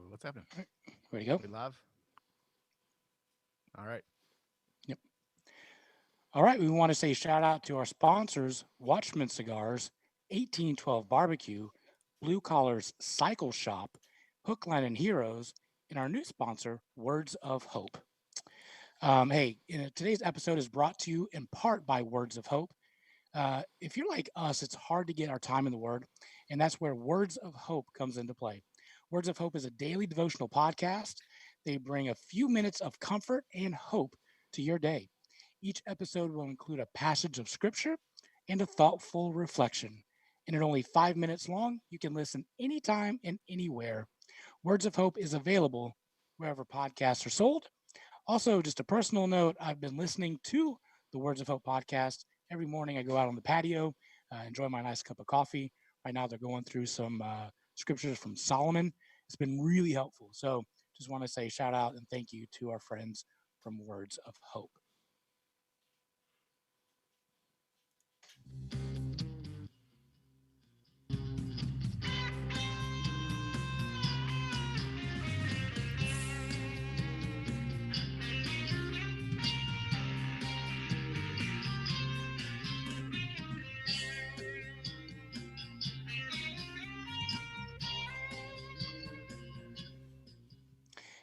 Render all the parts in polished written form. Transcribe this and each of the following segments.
What's happening? Ready to go? We live? All right. Yep. All right. We want to say shout out to our sponsors, Watchman Cigars, 1812 Barbecue, Blue Collars Cycle Shop, Hookline and Heroes, and our new sponsor, Words of Hope. Today's episode is brought to you in part by Words of Hope. If you're like us, it's hard to get our time in the Word, and that's where Words of Hope comes into play. Words of Hope is a daily devotional podcast. They bring a few minutes of comfort and hope to your day. Each episode will include a passage of scripture and a thoughtful reflection. And at only 5 minutes long, you can listen anytime and anywhere. Words of Hope is available wherever podcasts are sold. Also, just a personal note, I've been listening to the Words of Hope podcast. Every morning I go out on the patio, enjoy my nice cup of coffee. Right now they're going through some scriptures from Solomon. It's been really helpful. So just want to say shout out and thank you to our friends from Words of Hope.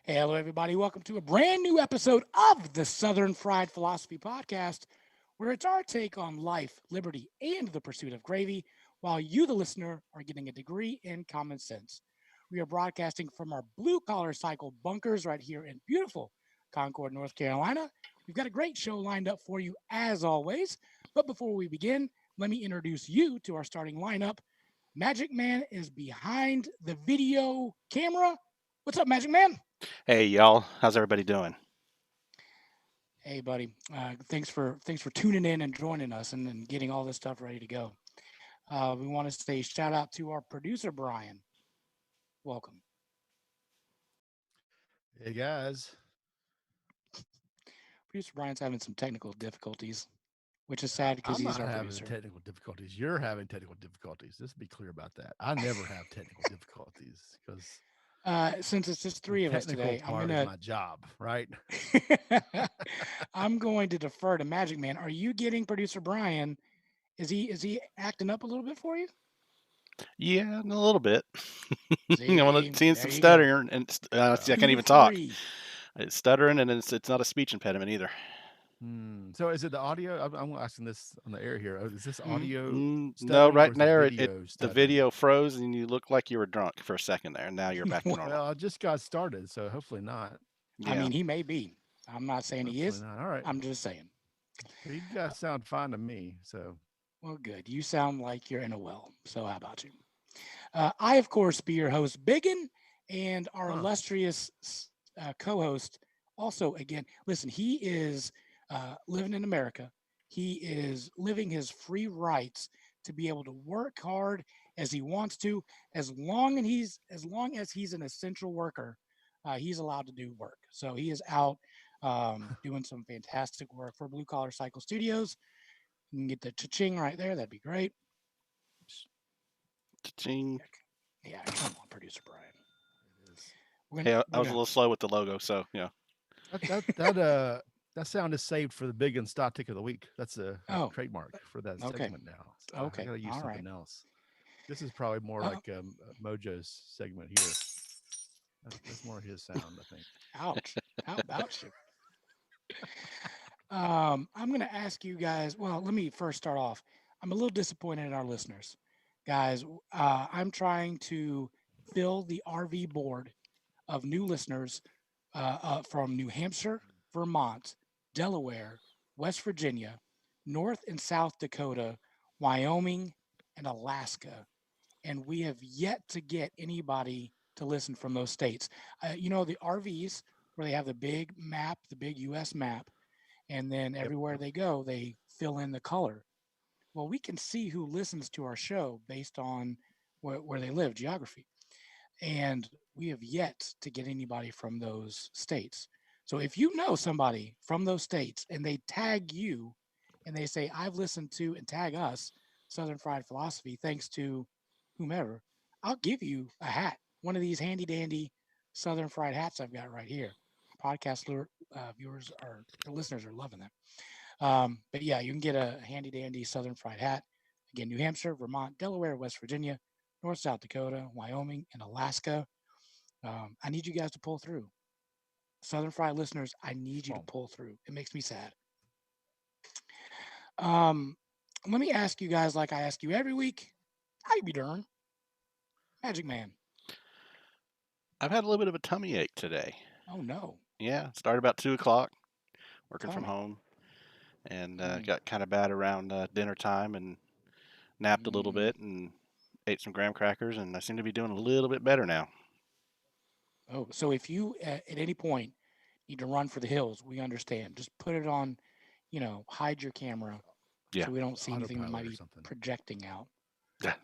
Hey, hello, everybody. Welcome to a brand new episode of the Southern Fried Philosophy Podcast, where it's our take on life, liberty, and the pursuit of gravy, while you, the listener, are getting a degree in common sense. We are broadcasting from our blue collar cycle bunkers right here in beautiful Concord, North Carolina. We've got a great show lined up for you as always. But before we begin, let me introduce you to our starting lineup. Magic Man is behind the video camera. What's up, Magic Man? Hey y'all, how's everybody doing? Hey, buddy. Thanks for tuning in and joining us and getting all this stuff ready to go. We want to say shout out to our producer Brian. Welcome. Hey, guys. Producer Brian's having some technical difficulties, which is sad because I'm he's not our having producer. technical difficulties. You're having technical difficulties. Let's be clear about that. I never have technical difficulties because Since it's just the three of us technical today, part is my job, right? I'm going to defer to Magic Man. Are you getting producer Brian? Is he acting up a little bit for you? Yeah, a little bit. See, Seeing there some you go. stuttering, and see, I 2 can't to even talk. 3. It's stuttering, and it's not a speech impediment either. So is it the audio? I'm asking this on the air here. Is this Mhm. audio No, stuttering or right is the there, video the stuttering? video froze, and you look like you were drunk for a second there, and now you're back to Well, normal. Well, I just got started, so hopefully not. I Yeah. mean, he may be. I'm not saying he Hopefully is. not. All right. I'm just saying. You guys sound fine to me. So Well, good. You sound like you're in a well. So how about you? I, of course, be your host, Biggin, and our huh. illustrious co-host. Also, again, listen, he is living in America. He is living his free rights to be able to work hard as he wants to, as long as he's an essential worker. He's allowed to do work. So he is out doing some fantastic work for Blue Collar Cycle Studios. You can get the cha-ching right there. That'd be great. Ching. Yeah, come on, producer Brian. It is. We're gonna Hey, I we're was a gonna little slow with the logo, so That sound is saved for the big and stock tick of the week. That's a oh trademark for that okay segment now. So I okay got to use all right. something else. This is probably more Uh, like Mojo's segment here. That's more his sound, I think. ouch. How about you? I'm gonna ask you guys. Well, let me first start off. I'm a little disappointed in our listeners, guys. I'm trying to fill the RV board of new listeners from New Hampshire, Vermont, Delaware, West Virginia, North and South Dakota, Wyoming, and Alaska. And we have yet to get anybody to listen from those states. The RVs where they have the big map, the big US map, and then Yep. everywhere they go, they fill in the color. Well, we can see who listens to our show based on where they live, geography. And we have yet to get anybody from those states. So if you know somebody from those states and they tag you and they say, I've listened to and tag us, Southern Fried Philosophy, thanks to whomever, I'll give you a hat, one of these handy dandy Southern fried hats I've got right here. Podcast viewers or listeners are loving that. But yeah, you can get a handy dandy Southern fried hat. Again, New Hampshire, Vermont, Delaware, West Virginia, North, South Dakota, Wyoming, and Alaska. I need you guys to pull through. Southern Fried listeners, I need you to pull through. It makes me sad. Let me ask you guys, like I ask you every week, how you be doing? Magic Man. I've had a little bit of a tummy ache today. Oh no. Yeah, started about 2 o'clock, working Tell from me. home, and Mm. got kind of bad around dinner time, and napped a little Mm. bit and ate some graham crackers, and I seem to be doing a little bit better now. Oh, so if you at any point need to run for the hills, we understand. Just put it on, hide your camera Yeah, so we don't see anything that Autopilot might or be something. projecting out.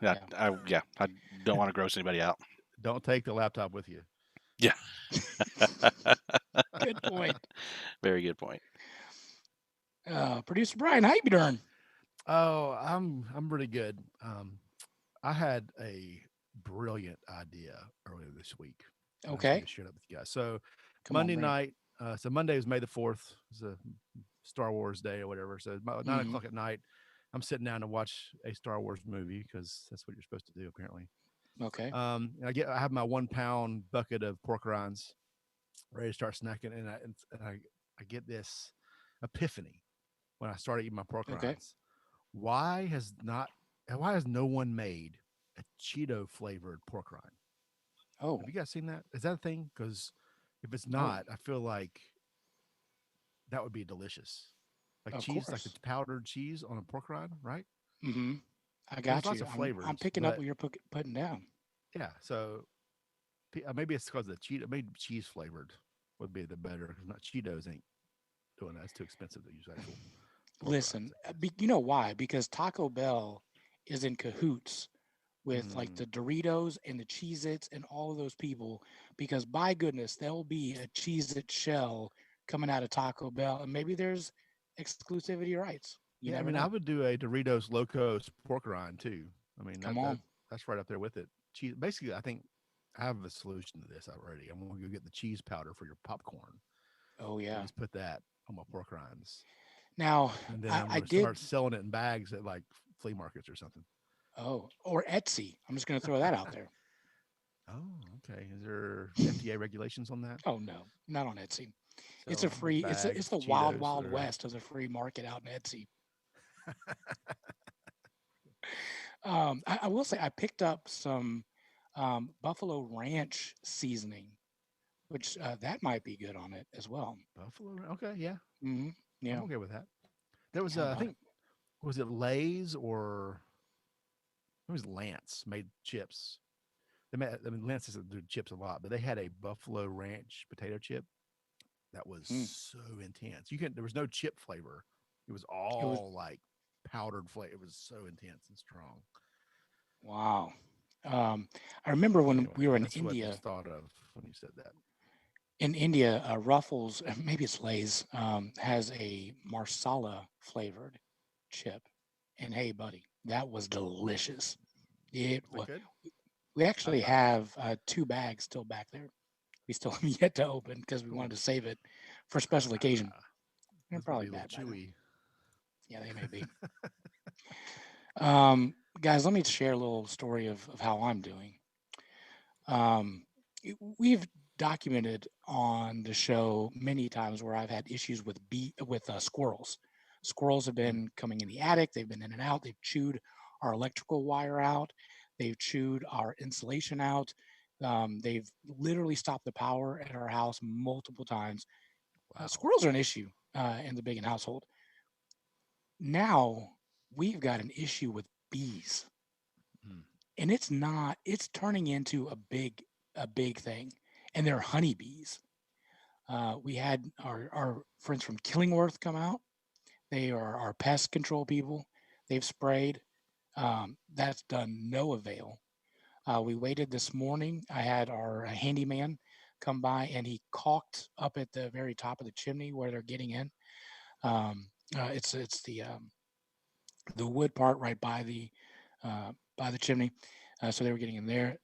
yeah, I don't want to gross anybody out. Don't take the laptop with you. Yeah, Good point. very good point. Producer Brian, how you be doing? Oh, I'm really good. I had a brilliant idea earlier this week. I just need Okay. to share that with you guys. So Come on, Monday bring it. night, so Monday was May the 4th. It's a Star Wars day or whatever. So about 9 o'clock at night, I'm sitting down to watch a Star Wars movie because that's what you're supposed to do apparently. Okay. And I have my 1 pound bucket of pork rinds ready to start snacking, and I get this epiphany when I started eating my pork Okay. rinds. Why has no one made a Cheeto flavored pork rind? Oh. Have you guys seen that? Is that a thing? Because if it's Oh. not, I feel like that would be delicious. Like Of cheese, like course. it's powdered cheese on a pork rind, right? Mm-hmm. I There's got lots you. of I'm flavors, picking up but what you're putting down. yeah. So maybe it's because the Cheeto, maybe cheese flavored would be the better. Because not Cheetos ain't doing that. It's too expensive to use actual pork Listen, rinds. I guess. you know why? Because Taco Bell is in cahoots with like the Doritos and the Cheez-Its and all of those people. Because by goodness, there'll be a Cheez-It shell coming out of Taco Bell, and maybe there's exclusivity rights. You Yeah, I never mean, I know. would do a Doritos Locos pork rind too. I mean, Come on. that's right up there with it. Cheese. Basically, I think I have a solution to this already. I'm going to go get the cheese powder for your popcorn Oh and yeah. just put that on my pork rinds, Now and then I'm I going to did. start selling it in bags at like flea markets or something. Oh, or Etsy. I'm just going to throw that out there. Oh, okay. Is there FDA regulations on that? Oh no, not on Etsy. It's a Selling free. It's bags, the wild Cheetos, wild or west of the free market out in Etsy. I will say I picked up some Buffalo Ranch seasoning, which that might be good on it as well. buffalo. Okay, yeah, Hmm. I'm Yeah. okay with that. There was, How I about it? think, was it Lay's or it was Lance made chips. I mean, Lance doesn't do chips a lot, but they had a Buffalo Ranch potato chip that was Mm. so intense. There was no chip flavor. It was It was all like powdered flavor. It was so intense and strong. wow. I remember when Anyway, we were in that's what was India. thought of when you said that. In India, Ruffles, maybe it's Lay's, has a marsala flavored chip. And hey, buddy, that was delicious. It Was it was. good? We actually I have 2 bags still back there. We still have yet to open because we cool. wanted to save it for a special occasion. They're Those might probably be a little bad by then. chewy. Yeah, they may be. Guys, let me share a little story of how I'm doing. We've documented on the show many times where I've had issues with squirrels. Squirrels have been coming in the attic. They've been in and out. They've chewed our electrical wire out. They've chewed our insulation out. They've literally stopped the power at our house multiple times. Wow. Squirrels are an issue in the Biggin household. Now we've got an issue with bees, and it's turning into a big thing, and they're honeybees. We had our friends from Killingworth come out. They are our pest control people. They've sprayed. That's done no avail. We waited this morning. I had our handyman come by, and he caulked up at the very top of the chimney where they're getting in. It's the wood part right by the chimney. So they were getting in there.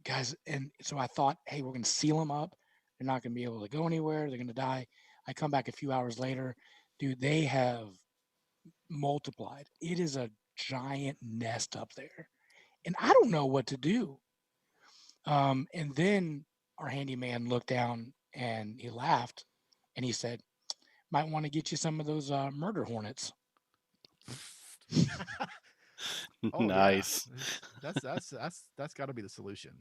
guys, and so I thought, hey, we're going to seal them up. They're not going to be able to go anywhere. They're going to die. I come back a few hours later, dude. They have multiplied. It is a giant nest up there, and I don't know what to do. And then our handyman looked down and he laughed, and he said, "Might want to get you some of those murder hornets." Oh yeah, Nice. that's got to be the solution.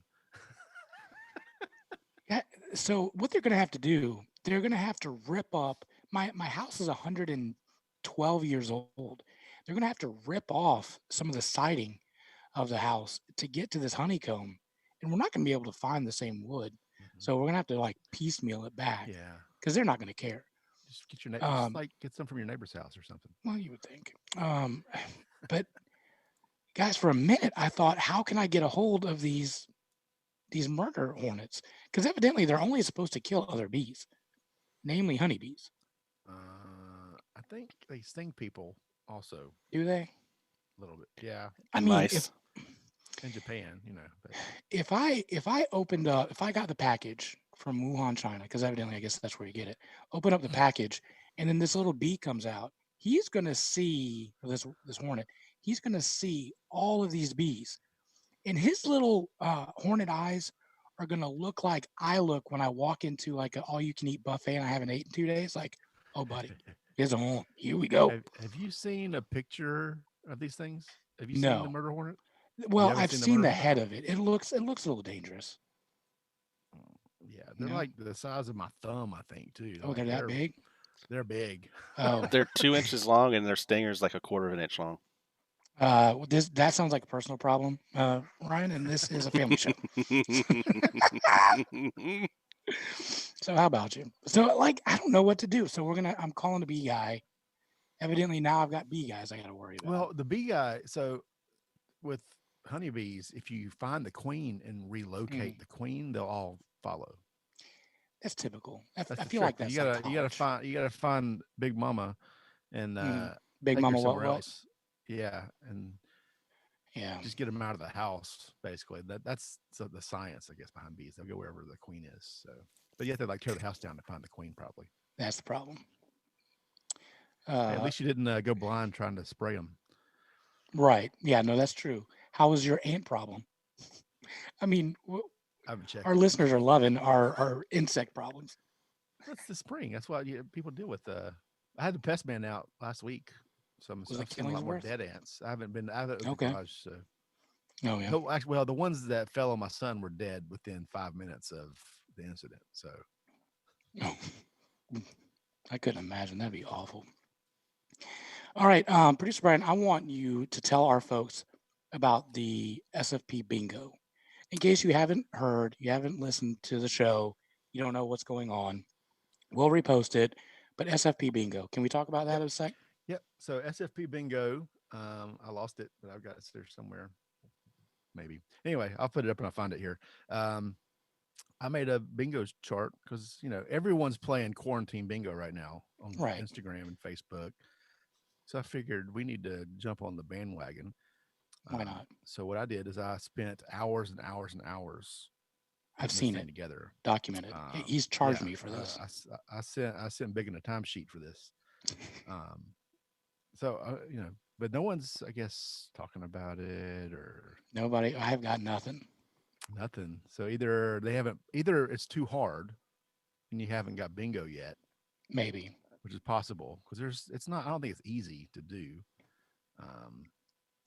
Yeah, so what they're going to have to do, they're going to have to rip up. My house is 112 years old. They're going to have to rip off some of the siding of the house to get to this honeycomb, and we're not going to be able to find the same wood. Mhm. So we're going to have to like piecemeal it back Yeah, because they're not going to care. just get your just Um, like get some from your neighbor's house or something. well, you would think. But guys, for a minute, I thought, how can I get a hold of these murder hornets? Because evidently they're only supposed to kill other bees, namely honeybees. I think they sting people also Do they? a little bit. Yeah, I And mean, mice. in Japan, but if I opened up, if I got the package from Wuhan, China, because evidently I guess that's where you get it. Open up the package, and then this little bee comes out. He's gonna see, or this hornet. He's gonna see all of these bees, and his little hornet eyes are gonna look like I look when I walk into like an all-you-can-eat buffet and I haven't eaten 2 days. Like, oh, buddy, here's on. Here we go. have you seen a picture of these things? Have you seen the No, murder hornet? You well, haven't I've seen the seen murder the hornet? head of it. It looks a little dangerous. Yeah, they're No, like the size of my thumb, I think, too. oh, they're that big. They're big. Oh, They're 2 inches long, and their stinger's like a quarter of an inch long. that sounds like a personal problem, Ryan, and this is a family show. So how about you? So like I don't know what to do. So I'm calling the bee guy. Evidently now I've got bee guys I got to worry about. Well, the bee guy. So with honeybees, if you find the queen and relocate the queen, they'll all follow. That's typical. I That's the feel trick. like But that's you like gotta college. find Big Mama and Big take her Mama, somewhere what? else. Yeah, and Yeah, just get them out of the house. Basically, that's the science, I guess, behind bees. They'll go wherever the queen is. So, but you have to like tear the house down to find the queen, probably. that's the problem. Hey, at least you didn't go blind trying to spray them. Right. Yeah, no, that's true. How was your ant problem? I mean, I haven't checked our it. listeners are loving our insect problems. That's the spring. That's what people deal with. I had the pest man out last week, so Was it I've seen a lot more Killingsworth? dead ants. I haven't been out of the Okay. garage. So, Oh yeah. actually, well, the ones that fell on my son were dead within 5 minutes of the incident. So, Oh, I couldn't imagine. That'd be awful. All right, producer Brian, I want you to tell our folks about the SFP bingo. In case you haven't heard, you haven't listened to the show, you don't know what's going on, we'll repost it. But SFP bingo, can we talk about that yep, in a sec? yep. So SFP bingo. I lost it, but I've got it there somewhere. Maybe. Anyway, I'll put it up and I'll find it here. I made a bingo chart because everyone's playing quarantine bingo right now on Right. Instagram and Facebook. So I figured we need to jump on the bandwagon. Why not? So what I did is I spent hours and hours and hours I've putting this seen thing it together. documented. He's charged Yeah, me for this. I sent Big in a timesheet for this. So but no one's, I guess, talking about it or Nobody, I have got nothing. nothing. So either it's too hard and you haven't got bingo yet, Maybe. which is possible because it's not. I don't think it's easy to do.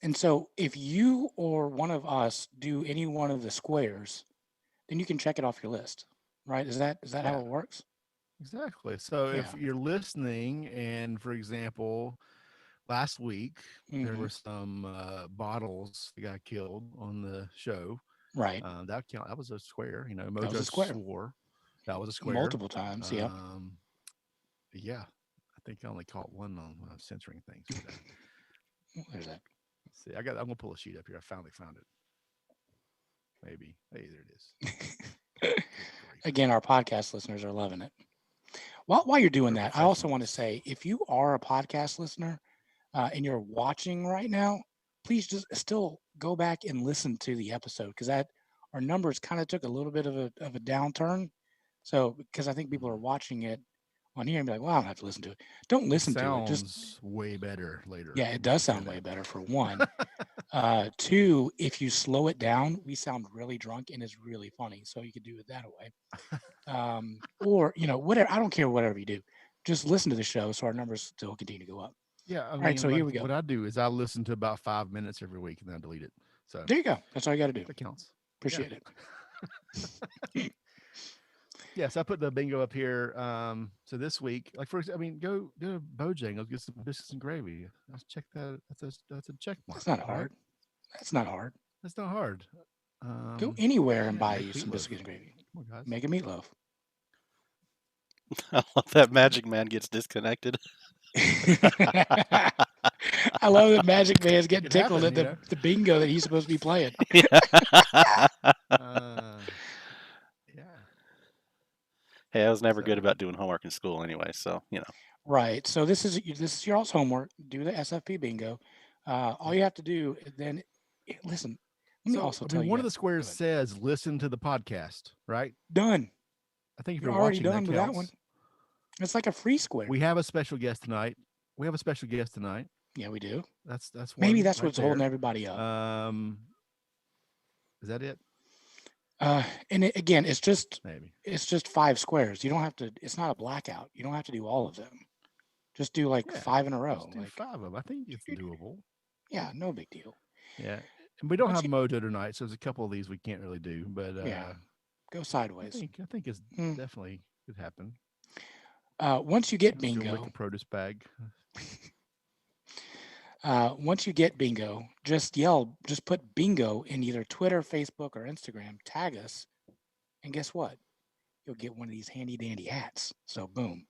And so if you or one of us do any one of the squares, then you can check it off your list, right? Is that Yeah, how it works? exactly. So Yeah. if you're listening, and for example, last week there were some bottles that got killed on the show. Right. That was a square. That was Mojo a square. swore that was a square Multiple times. Yeah. Yeah, I think I only caught one on censoring things. But, There's that. let's see, I'm gonna pull a sheet up here. I finally found it. Maybe. Hey, there it is. Good grief. Again, our podcast listeners are loving it. While you're doing We're that, I also want to professionals. say, if you are a podcast listener and you're watching right now, please just still go back and listen to the episode because that our numbers kind of took a little bit of a downturn. So because I think people are Mhm. watching it on here and be like, well, I don't have to listen to it. Don't It listen to it. Just sounds way better later. yeah, it Let's does just say sound way better for one. Two, if you slow it down, we sound really drunk and it's really funny. So you could do it that way. Or whatever. I don't care whatever you do. Just listen to the show so our numbers still continue to go up. Yeah, I All right, mean, so here like we go. what I do is I listen to about 5 minutes every week and then I delete it. So There you go. That's all you got to do. that counts. Appreciate it. Yes, I put the bingo up here. So this week, like I mean, go to Bojangles, get some biscuits and gravy. Let's check that. That's a check mark. That's not right? hard. That's not hard. That's not hard. Go anywhere and yeah, buy make you some meatloaf. biscuits and gravy. Come on, guys. Make a meatloaf. I love that Magic Man gets disconnected. I love that Magic Man's getting It tickled happened, at the bingo that he's supposed to be playing. Yeah. Hey, I was never good So- about doing homework in school anyway, so Right. So this is your all's homework. Do the SFP bingo. All you have to do then. Listen. Let me So, also I tell mean, you. one of the guys- squares go ahead. says "Listen to the podcast," right? Done. I think if You're you're already watching, done that with that counts. one. It's like a free square. We have a special guest tonight. Yeah, we do. That's Maybe one that's right what's holding there. everybody up. Is that it? And again, it's just Maybe. 5 squares. You don't have to. It's not a blackout. You don't have to do all of them. Just do like Yeah, 5 in a row. Let's do Like 5 of them. I think it's doable. yeah, no big deal. Yeah, and we don't Once have Mojo tonight, so there's a couple of these we can't really do. But Yeah, go I sideways. think it's Hmm. definitely could happen. Once you get Go lick bingo, a produce bag. once you get bingo, just put bingo in either Twitter, Facebook, or Instagram. Tag us, and guess what? You'll get one of these handy dandy hats. So boom.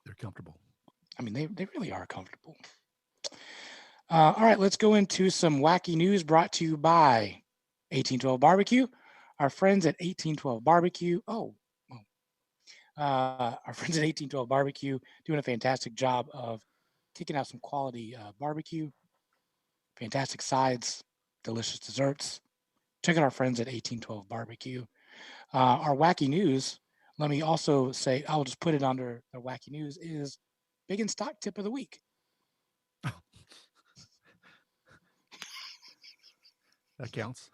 They're comfortable. I mean, they really are comfortable. All right, let's go into some wacky news brought to you by 1812 Barbecue. Our friends at 1812 Barbecue. Our friends at 1812 Barbecue doing a fantastic job of kicking out some quality barbecue, fantastic sides, delicious desserts. Check out our friends at 1812 Barbecue. Our wacky news, let me also say, I'll just put it under the wacky news, is Big in Stock tip of the week. That counts.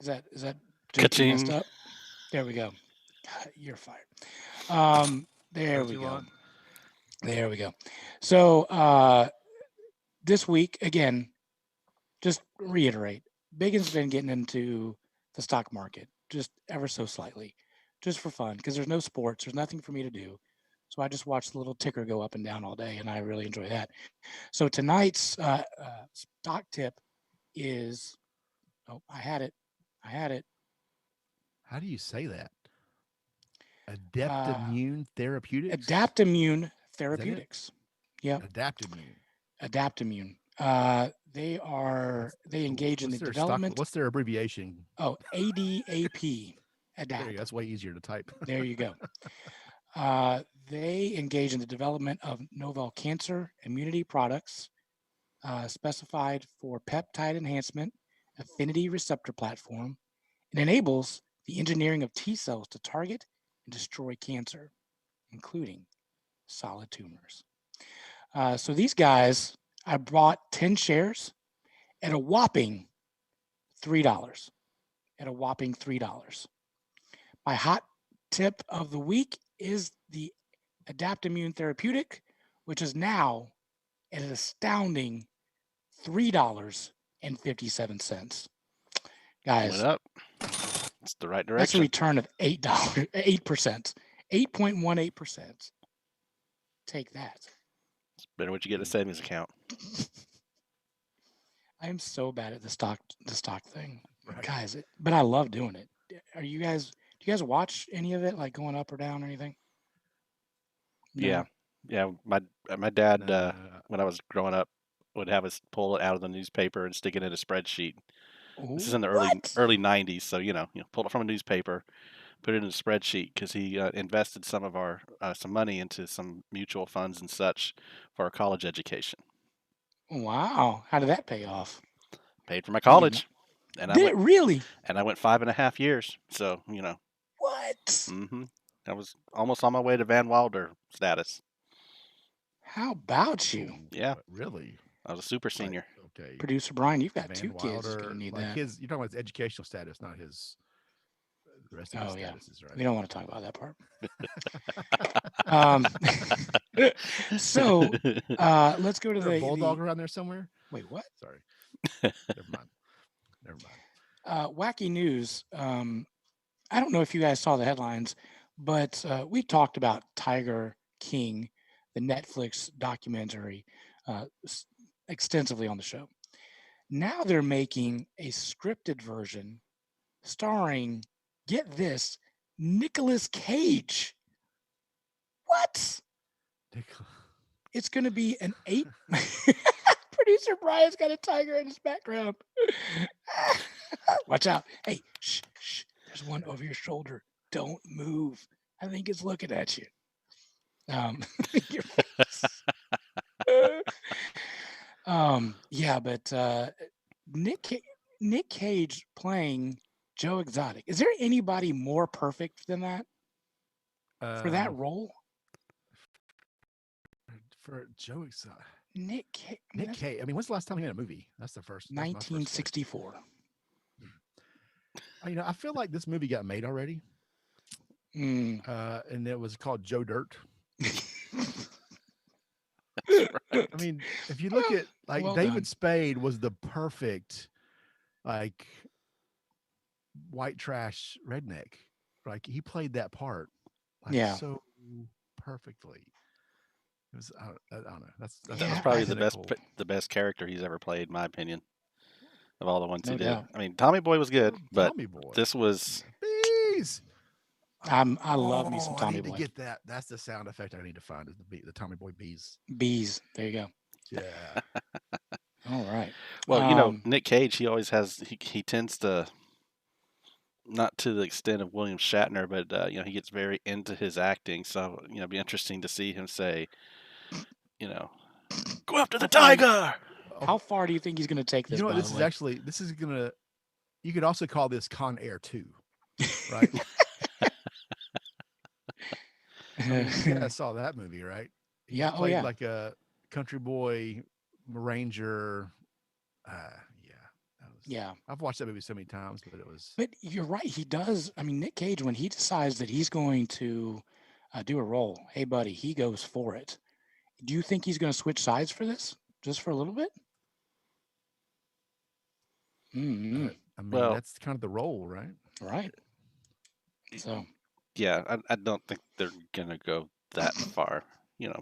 Is that joke messed Ka-ching. up? There we go. You're fired. There What we you go. want? There we go. So this week, again, just reiterate, Biggins been getting into the stock market just ever so slightly, just for fun, because there's no sports, there's nothing for me to do. So I just watch the little ticker go up and down all day, and I really enjoy that. So tonight's stock tip is, I had it. How do you say that? Adaptimmune Therapeutics. Adaptimmune Therapeutics. Yep. Adaptimmune. They engage in the What's their development. What's their abbreviation? Oh, ADAP. Adapt. There you go. That's way easier to type. There you go. They engage in the development of novel cancer immunity products specified for peptide enhancement, affinity receptor platform, and enables the engineering of T cells to target and destroy cancer, including solid tumors. So these guys, I bought 10 shares at a whopping $3. My hot tip of the week is the Adaptimmune Therapeutic, which is now at an astounding $3.57. Guys, Went up. It's the right that's a direction. return of $8, 8%, 8.18%. Take that. It's better what you get in a savings account. I am so bad at the stock thing, Right. guys. But I love doing it. Do you guys watch any of it, like going up or down or anything? No? Yeah. My dad, No. when I was growing up, would have us pull it out of the newspaper and stick it in a spreadsheet. This is in the early '90s, so pull it from a newspaper, put it in a spreadsheet because he invested some of our some money into some mutual funds and such for our college education. Wow. How did that pay off? Paid for my college. And Did it really? And I went 5.5 years. So, What? I was almost on my way to Van Wilder status. How about you? Yeah. Really? I was a super senior. Okay. Producer Brian, you've got Van 2 kids. You're Wilder, going to need like that. you're talking about his educational status, not his the rest of his statuses, right? We don't want to talk about that part. So let's go to the bulldog around there somewhere. Wait, what? Sorry. Never mind. Wacky news. I don't know if you guys saw the headlines, but we talked about Tiger King, the Netflix documentary, extensively on the show. Now they're making a scripted version starring, get this, Nicolas Cage. What? It's going to be an 8. Producer Brian's got a tiger in his background. Watch out. Hey, shh. There's one over your shoulder. Don't move. I think it's looking at you. Yeah, but Nick Cage playing Joe Exotic. Is there anybody more perfect than that for that role? For Joe Exotic. Nick Cage. I mean, when's the last time he made a movie? That's the first. 1964. I feel like this movie got made already. And it was called Joe Dirt. Right. I mean, if you look at David Spade was the perfect white trash redneck. Like he played that part so perfectly. It was I don't know. That's probably the best character he's ever played, in my opinion, of all the ones he did. I mean, Tommy Boy was good, but this was bees. I love me some Tommy Boy. I need to get that. That's the sound effect I need to find is the Tommy Boy bees. Bees. There you go. Yeah. All right. Well, Nick Cage, he always has. He tends to, not to the extent of William Shatner, but he gets very into his acting. So it'd be interesting to see him say, go after the tiger. How far do you think he's going to take this? This is going to. You could also call this Con Air 2, right? I saw that movie, right? He played like a country boy ranger. I've watched that movie so many times, but it was. But you're right. He does. I mean, Nick Cage, when he decides that he's going to do a role, hey buddy, he goes for it. Do you think he's going to switch sides for this, just for a little bit? I mean, that's kind of the role, right? Right. So. Yeah, I don't think they're gonna go that far.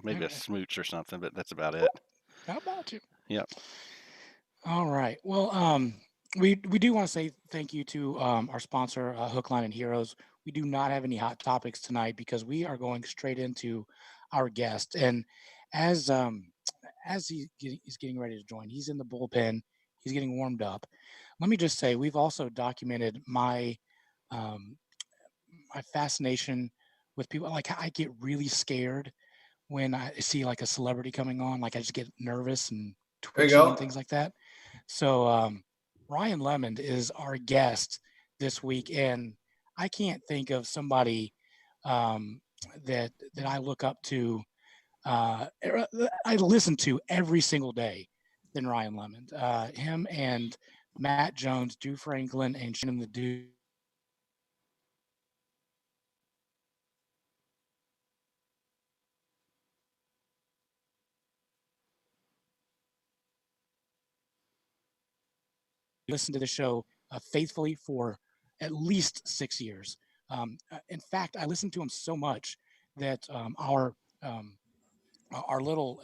Maybe a smooch or something, but that's about it. How about you? Yep. All right. Well, we do want to say thank you to our sponsor, Hook, Line, and Heroes. We do not have any hot topics tonight because we are going straight into our guest. And as he's getting ready to join, he's in the bullpen. He's getting warmed up. Let me just say, we've also documented my fascination with people. Like, I get really scared when I see like a celebrity coming on. Like, I just get nervous and twitchy and things like that. So Ryan Lemond is our guest this week, and I can't think of somebody that I look up to, I listen to every single day than Ryan Lemond. Him and Matt Jones, Drew Franklin, and Shannon the Dude. Listen to the show faithfully for at least 6 years. In fact, I listened to him so much that our little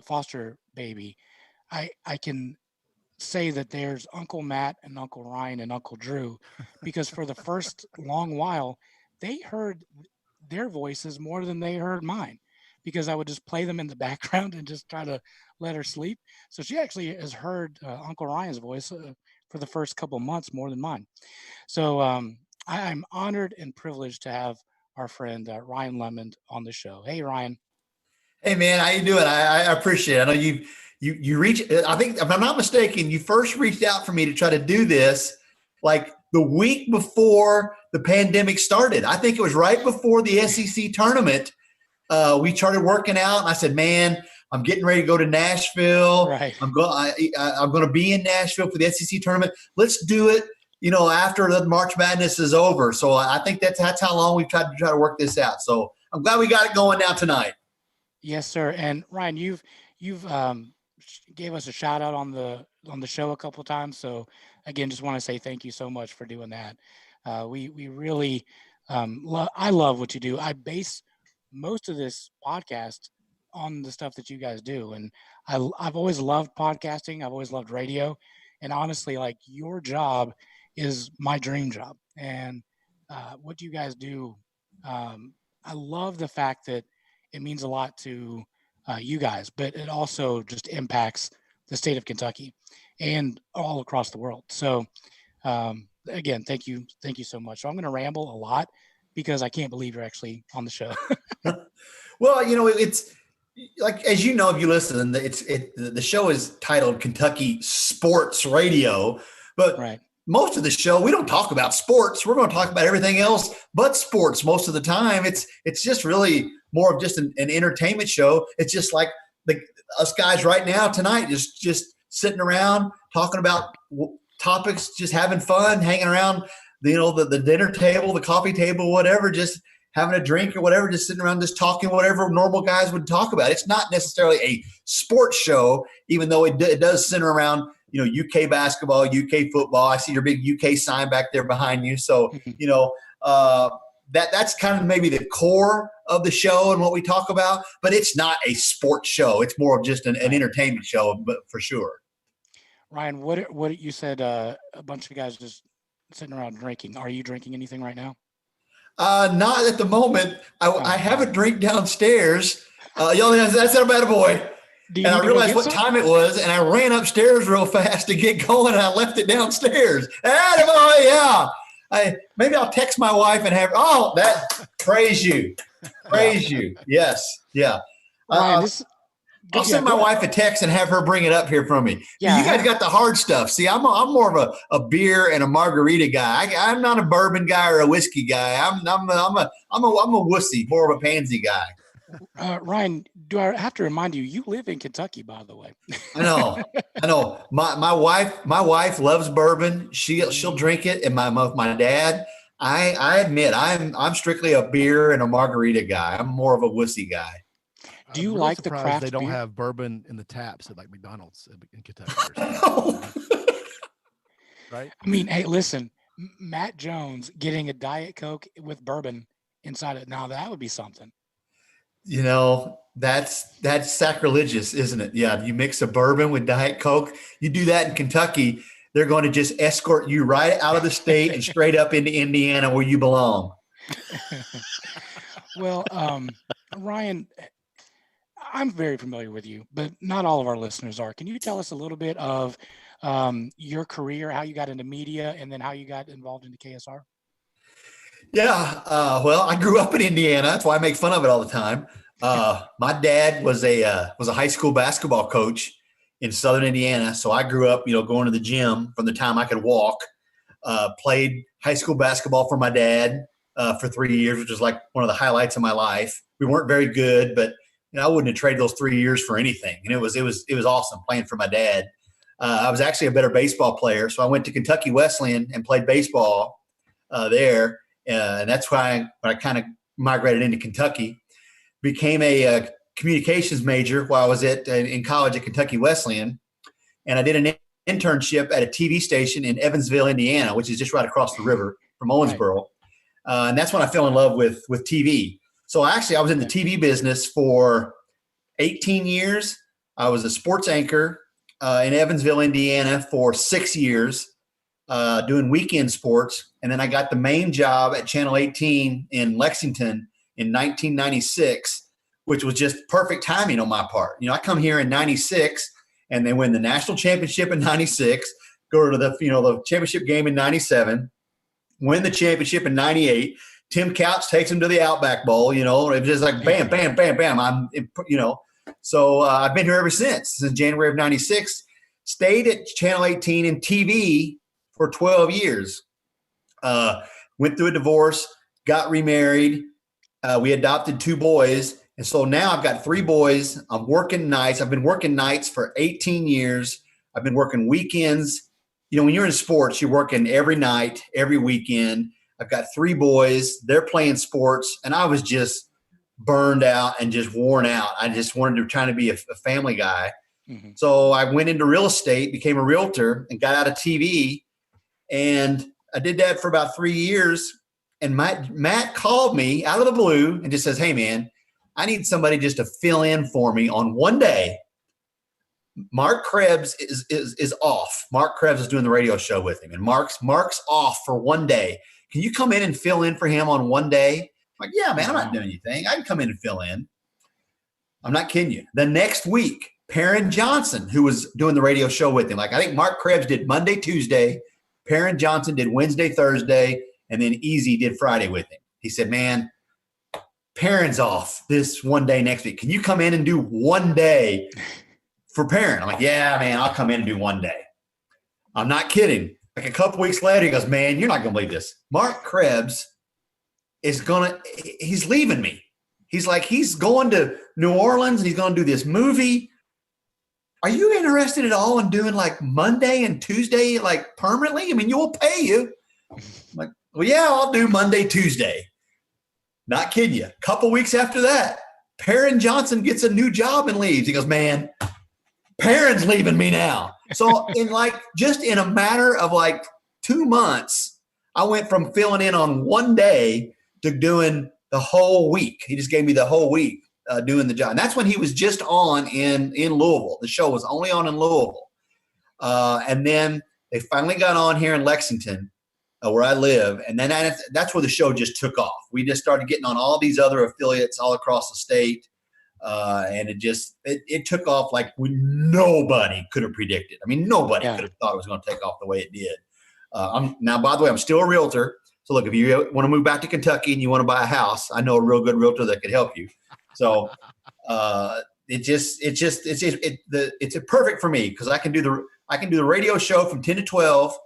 foster baby, I can say that there's Uncle Matt and Uncle Ryan and Uncle Drew, because for the first long while, they heard their voices more than they heard mine, because I would just play them in the background and just try to let her sleep. So she actually has heard Uncle Ryan's voice for the first couple of months more than mine. So I'm honored and privileged to have our friend Ryan Lemond on the show. Hey, Ryan. Hey, man, how you doing? I appreciate it. I know you reach. I think, if I'm not mistaken, you first reached out for me to try to do this like the week before the pandemic started. I think it was right before the SEC tournament. We started working out, and I said, man, I'm getting ready to go to Nashville. Right. I'm going to be in Nashville for the SEC tournament. Let's do it, after the March Madness is over. So I think that's how long we've tried to work this out. So I'm glad we got it going now tonight. Yes, sir. And Ryan, you've gave us a shout out on the show a couple of times. So again, just want to say thank you so much for doing that. We really I love what you do. I base most of this podcast on the stuff that you guys do, and I've always loved podcasting. I've always loved radio, and honestly, like, your job is my dream job. And what you guys do, I love the fact that it means a lot to you guys, but it also just impacts the state of Kentucky and all across the world. So again, thank you so much. So I'm going to ramble a lot because I can't believe you're actually on the show. Well, it's like, as you know, if you listen, the show is titled Kentucky Sports Radio, but Right. most of the show, we don't talk about sports. We're going to talk about everything else but sports most of the time. It's just really more of just an entertainment show. It's just like us guys right now tonight, just sitting around talking about topics, just having fun, hanging around, the dinner table, the coffee table, whatever, just having a drink or whatever, just sitting around, just talking whatever normal guys would talk about. It's not necessarily a sports show, even though it does center around, UK basketball, UK football. I see your big UK sign back there behind you. So, that's kind of maybe the core of the show and what we talk about, but it's not a sports show. It's more of just an entertainment show, but for sure. Ryan, what you said, a bunch of guys just sitting around drinking. Are you drinking anything right now? Not at the moment. I have a drink downstairs. That's not a bad boy. And I realized what time it was, and I ran upstairs real fast to get going, and I left it downstairs. Attaboy, yeah. Maybe I'll text my wife and have praise you. Praise you. Yes. Yeah. Ryan, I'll send my wife a text and have her bring it up here from me. Yeah, you guys got the hard stuff. See, I'm more of a beer and a margarita guy. I'm not a bourbon guy or a whiskey guy. I'm a wussy, more of a pansy guy. Ryan, do I have to remind you? You live in Kentucky, by the way. I know. My wife loves bourbon. She'll drink it, and my dad. I admit I'm strictly a beer and a margarita guy. I'm more of a wussy guy. Do you I'm like really the craft they don't beer? have bourbon in the taps at like McDonald's in Kentucky? Right? I mean, hey, listen, Matt Jones getting a Diet Coke with bourbon inside it. Now that would be something. That's sacrilegious, isn't it? Yeah, you mix a bourbon with Diet Coke. You do that in Kentucky, they're going to just escort you right out of the state and straight up into Indiana where you belong. Well, Ryan, I'm very familiar with you, but not all of our listeners are. Can you tell us a little bit of your career, how you got into media, and then how you got involved into KSR? Yeah, well, I grew up in Indiana. That's why I make fun of it all the time. My dad was a high school basketball coach in Southern Indiana, so I grew up, going to the gym from the time I could walk. Played high school basketball for my dad for 3 years, which was like one of the highlights of my life. We weren't very good, but I wouldn't have traded those 3 years for anything. And it was awesome playing for my dad. I was actually a better baseball player, so I went to Kentucky Wesleyan and played baseball there. And that's why I kind of migrated into Kentucky. Became a communications major while I was in college at Kentucky Wesleyan. And I did an internship at a TV station in Evansville, Indiana, which is just right across the river from Owensboro. Right. And that's when I fell in love with TV. So I was in the TV business for 18 years. I was a sports anchor in Evansville, Indiana for 6 years, doing weekend sports. And then I got the main job at Channel 18 in Lexington in 1996, which was just perfect timing on my part. I come here in 96 and they win the national championship in 96, go to the championship game in 97, win the championship in 98. Tim Couch takes him to the Outback Bowl, it was just like bam, bam, bam, bam. So I've been here ever since January of 96, stayed at Channel 18 in TV for 12 years. Went through a divorce, got remarried. We adopted 2 boys. And so now I've got 3 boys. I'm working nights. I've been working nights for 18 years. I've been working weekends. You know, when you're in sports, you're working every night, every weekend. I've got 3 boys. They're playing sports. And I was just burned out and just worn out. I just wanted to try to be a family guy. Mm-hmm. So I went into real estate, became a realtor, and got out of TV. And I did that for about 3 years. And Matt called me out of the blue and just says, hey, man, I need somebody just to fill in for me on one day. Mark Krebs is off. Mark Krebs is doing the radio show with him. And Mark's off for one day. Can you come in and fill in for him on one day? I'm like, yeah, man, I'm not doing anything. I can come in and fill in. I'm not kidding you. The next week, Perrin Johnson, who was doing the radio show with him, like I think Mark Krebs did Monday, Tuesday. Perrin Johnson did Wednesday, Thursday, and then Easy did Friday with him. He said, man, Perrin's off this one day next week. Can you come in and do one day for Perrin? I'm like, yeah, man, I'll come in and do one day. I'm not kidding. Like a couple weeks later, he goes, man, you're not going to believe this. Mark Krebs he's leaving me. He's like, he's going to New Orleans and he's going to do this movie. Are you interested at all in doing like Monday and Tuesday, like permanently? I mean, you'll pay you. I'm like, well, yeah, I'll do Monday, Tuesday. Not kidding you. A couple weeks after that, Perrin Johnson gets a new job and leaves. He goes, man, Perrin's leaving me now. So just in a matter of like 2 months, I went from filling in on one day to doing the whole week. He just gave me the whole week doing the job. And that's when he was just on in Louisville. The show was only on in Louisville. And then they finally got on here in Lexington, where I live. And then that's where the show just took off. We just started getting on all these other affiliates all across the state. And it took off like nobody could have predicted. I mean, nobody could have thought it was going to take off the way it did. Now, by the way, I'm still a realtor. So look, if you want to move back to Kentucky and you want to buy a house, I know a real good realtor that could help you. So it's perfect for me because I can do the radio show from 10 to 12,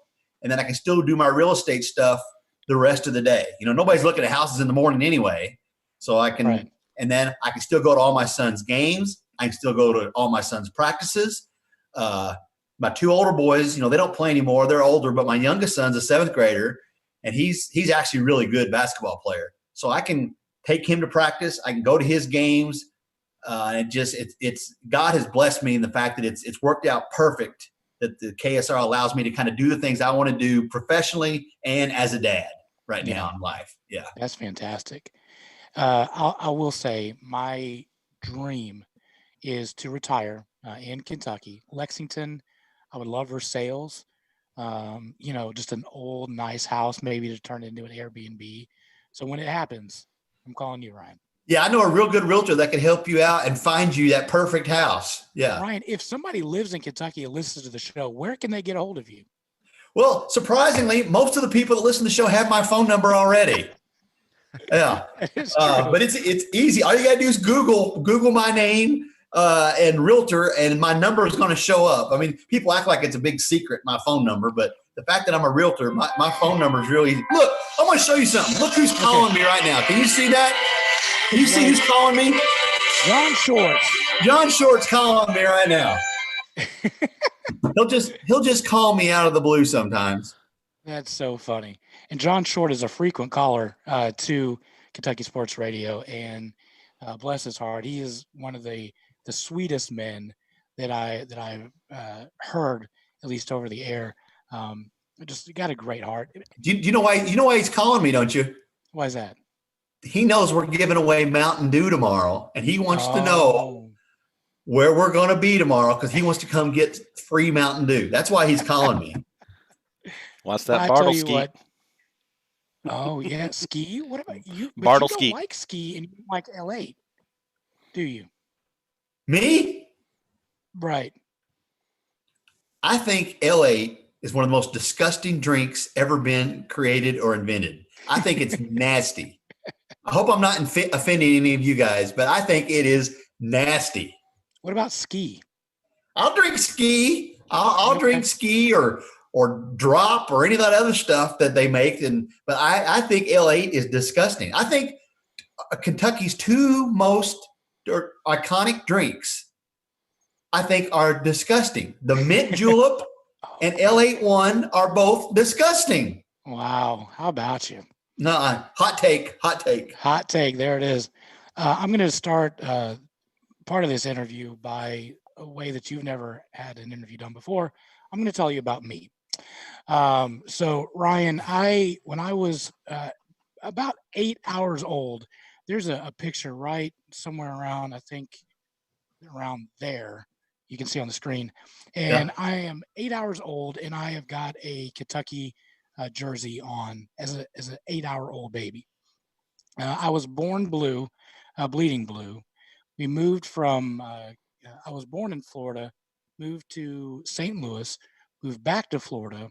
and then I can still do my real estate stuff the rest of the day. You know, nobody's looking at houses in the morning anyway, so I can. Right. And then I can still go to all my son's games. I can still go to all my son's practices. My 2 older boys, you know, they don't play anymore. They're older, but my youngest son's a 7th grader, and he's actually a really good basketball player. So I can take him to practice. I can go to his games. It's God has blessed me in the fact that it's worked out perfect that the KSR allows me to kind of do the things I want to do professionally and as a dad right now in life. Yeah, that's fantastic. I will say my dream is to retire in Kentucky, Lexington. I would love Versailles, just an old, nice house, maybe to turn into an Airbnb. So when it happens, I'm calling you, Ryan. Yeah, I know a real good realtor that can help you out and find you that perfect house. Yeah. Ryan, if somebody lives in Kentucky and listens to the show, where can they get a hold of you? Well, surprisingly, most of the people that listen to the show have my phone number already. Yeah. But it's easy. All you got to do is Google my name and realtor, and my number is going to show up. I mean, people act like it's a big secret, my phone number, but the fact that I'm a realtor, my phone number is really easy. Look, I'm going to show you something. Look who's calling me right now. Can you see that? Can you see who's calling me? John Shorts. John Shorts calling me right now. He'll just call me out of the blue sometimes. That's so funny. And John Short is a frequent caller to Kentucky Sports Radio, and bless his heart, he is one of the sweetest men that I've heard, at least over the air. Just got a great heart. Do you know why? You know why he's calling me, don't you? Why is that? He knows we're giving away Mountain Dew tomorrow, and he wants to know where we're going to be tomorrow because he wants to come get free Mountain Dew. That's why he's calling me. What's that Bartle ski? What, oh yeah, ski. What about you? Bartle you ski. Don't like ski, and you like L8, do you? Me? Right. I think L8 is one of the most disgusting drinks ever been created or invented. I think it's nasty. I hope I'm not offending any of you guys, but I think it is nasty. What about ski? I'll drink ski. I'll drink ski or or drop or any of that other stuff that they make. But I think L8 is disgusting. I think Kentucky's two most iconic drinks, I think, are disgusting. The mint julep and L8-1 are both disgusting. Wow. How about you? No, hot take. Hot take. There it is. I'm going to start part of this interview by a way that you've never had an interview done before. I'm going to tell you about me. So Ryan, when I was about 8 hours old, there's a picture right somewhere around, I think around there, you can see on the screen. And I am 8 hours old, and I have got a Kentucky jersey on as an 8-hour-old baby. I was born blue, bleeding blue. We moved from, I was born in Florida, moved to St. Louis, moved back to Florida.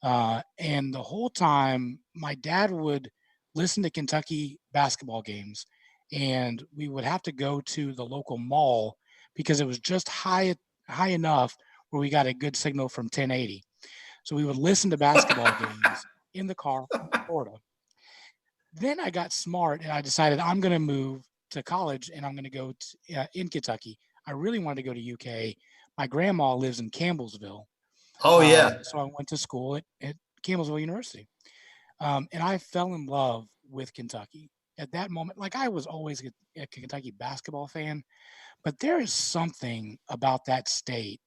And the whole time, my dad would listen to Kentucky basketball games, and we would have to go to the local mall because it was just high enough where we got a good signal from 1080. So we would listen to basketball games in the car from Florida. Then I got smart, and I decided I'm going to move to college, and I'm going to go in Kentucky. I really wanted to go to UK. My grandma lives in Campbellsville. Oh, yeah. So I went to school at Campbellsville University. And I fell in love with Kentucky at that moment. Like, I was always a Kentucky basketball fan, but there is something about that state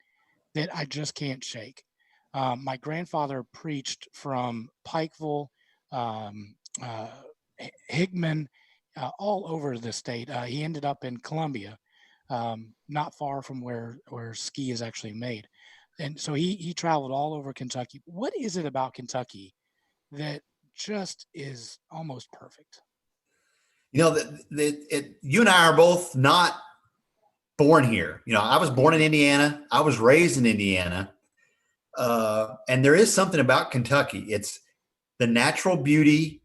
that I just can't shake. My grandfather preached from Pikeville, Hickman, all over the state. He ended up in Columbia, not far from where ski is actually made. And so he traveled all over Kentucky. What is it about Kentucky that just is almost perfect? You know, you and I are both not born here. You know, I was born in Indiana. I was raised in Indiana. And there is something about Kentucky. It's the natural beauty.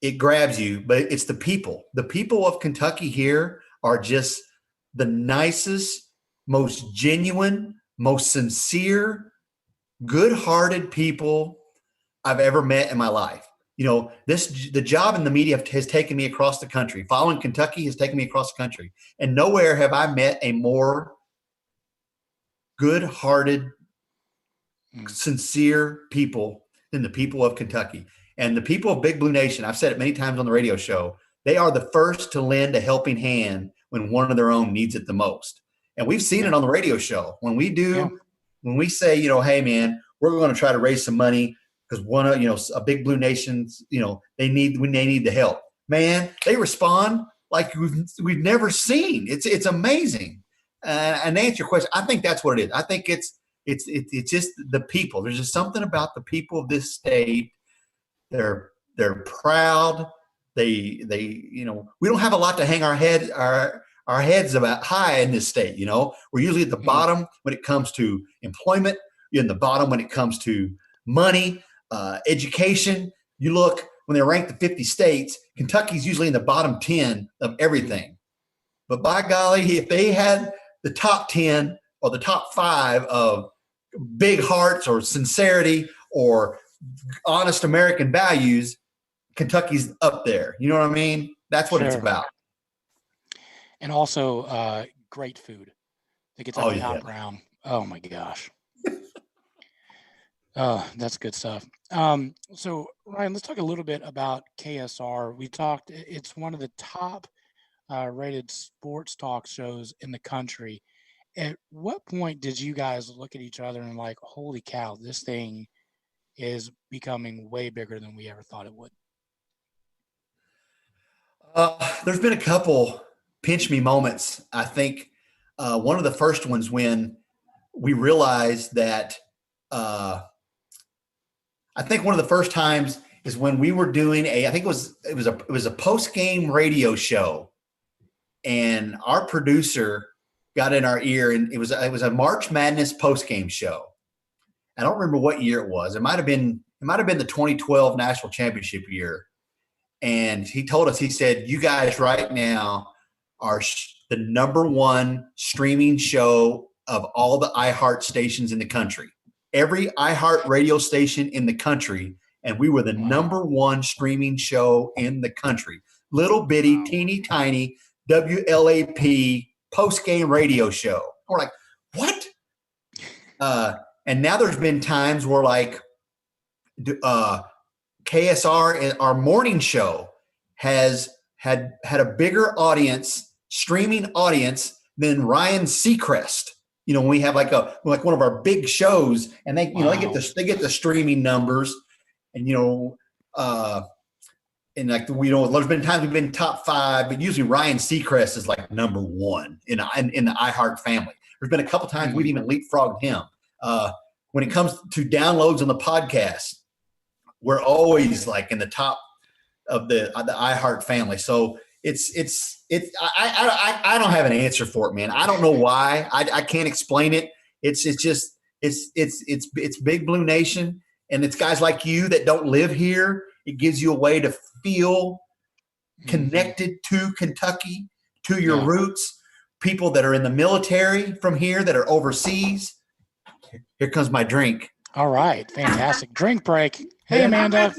It grabs you, but it's the people. The people of Kentucky here are just the nicest, most genuine, most sincere, good-hearted people I've ever met in my life. You know, the job in the media has taken me across the country. Following Kentucky has taken me across the country. And nowhere have I met a more good-hearted, sincere people than the people of Kentucky. And the people of Big Blue Nation, I've said it many times on the radio show, they are the first to lend a helping hand when one of their own needs it the most. And we've seen it on the radio show. When we say, you know, hey, man, we're going to try to raise some money because a Big Blue Nation, you know, they need the help. Man, they respond like we've never seen. It's amazing. And to answer your question, I think that's what it is. I think it's just the people. There's just something about the people of this state. They're proud. They you know, we don't have a lot to hang our heads about high in this state. You know, we're usually at the bottom when it comes to employment. You're in the bottom when it comes to money, education. You look when they rank the 50 states, Kentucky's usually in the bottom 10 of everything. But by golly, if they had the top 10 or the top 5 of big hearts or sincerity or honest American values, Kentucky's up there. You know what I mean? That's what it's about. And also great food. The Kentucky hot brown. Oh my gosh. Oh, that's good stuff. So Ryan, let's talk a little bit about KSR. We talked, it's one of the top rated sports talk shows in the country. At what point did you guys look at each other and like, holy cow, this thing is becoming way bigger than we ever thought it would? There's been a couple pinch me moments. I think one of the first ones when we realized that I think one of the first times is when we were doing it was a post-game radio show, and our producer got in our ear, and it was a March Madness post-game show. I don't remember what year it was. It might have been the 2012 national championship year. And he told us, he said, you guys right now are the number one streaming show of all the iHeart stations in the country. every iHeart radio station in the country, and we were the number one streaming show in the country. Little bitty, teeny tiny WLAP post-game radio show. We're like, what? And now there's been times where like KSR, our morning show, has had a bigger audience, streaming audience, than Ryan Seacrest. You know, when we have like one of our big shows, and they they get the streaming numbers, and and like there's been times we've been top 5, but usually Ryan Seacrest is like number 1 in the iHeart family. There's been a couple times we've even leapfrogged him. When it comes to downloads on the podcast, we're always like in the top of the iHeart family. So I don't have an answer for it, man. I don't know why. I can't explain it. It's Big Blue Nation, and it's guys like you that don't live here. It gives you a way to feel connected to Kentucky, to your roots. People that are in the military from here, that are overseas. Here comes my drink. All right. Fantastic. Drink break. Hey, Amanda.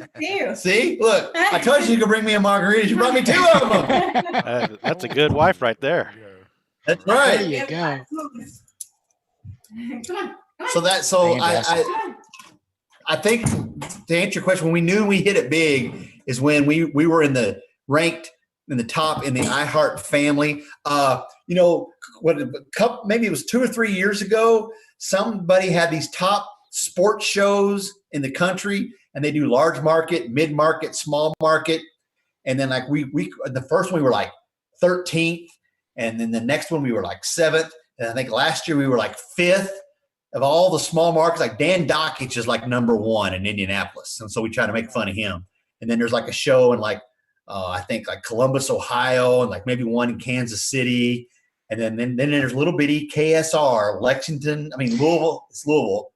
See? Look, I told you could bring me a margarita. You brought me 2 of them. That's a good wife right there. That's right. There you go. I think to answer your question, when we knew we hit it big is when we were ranked in the top in the iHeart family. Maybe it was 2 or 3 years ago, somebody had these top sports shows in the country, and they do large market, mid market, small market. And then like we the first one we were like 13th, and then the next one we were like 7th. And I think last year we were like 5th of all the small markets. Like Dan Dockich is like number 1 in Indianapolis. And so we try to make fun of him. And then there's like a show in like, I think like Columbus, Ohio, and like maybe one in Kansas City. And then there's little bitty KSR, Louisville. It's Louisville.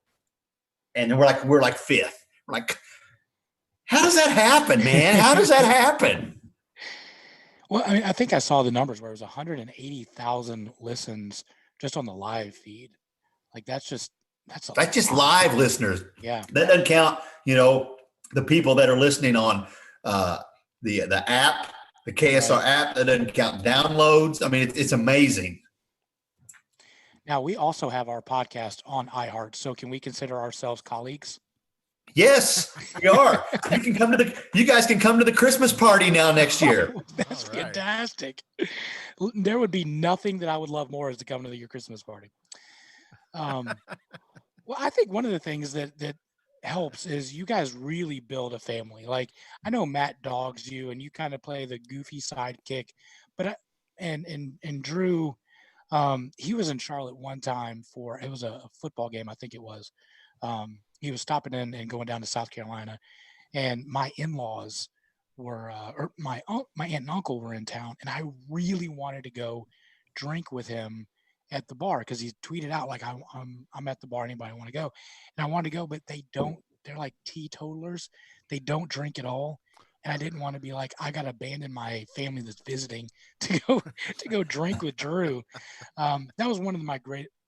And then we're like 5th. We're like, how does that happen, man? How does that happen? Well, I mean, I think I saw the numbers where it was 180,000 listens just on the live feed. Like that's just live listeners. Yeah, that doesn't count. The people that are listening on the app, the KSR app. That doesn't count downloads. I mean, it's amazing. Now we also have our podcast on iHeart. So can we consider ourselves colleagues? Yes, we are. You guys can come to the Christmas party now next year. Oh, that's fantastic. There would be nothing that I would love more as to come to your Christmas party. Well, I think one of the things that helps is you guys really build a family. Like I know Matt dogs you, and you kind of play the goofy sidekick, but and Drew, he was in Charlotte one time it was a football game, I think it was. He was stopping in and going down to South Carolina, and my in-laws were, or my aunt and uncle were in town, and I really wanted to go drink with him at the bar because he tweeted out like, I'm at the bar, anybody want to go? And I wanted to go, but they're like teetotalers. They don't drink at all. And I didn't want to be like, I got to abandon my family that's visiting to go drink with Drew. That was one of my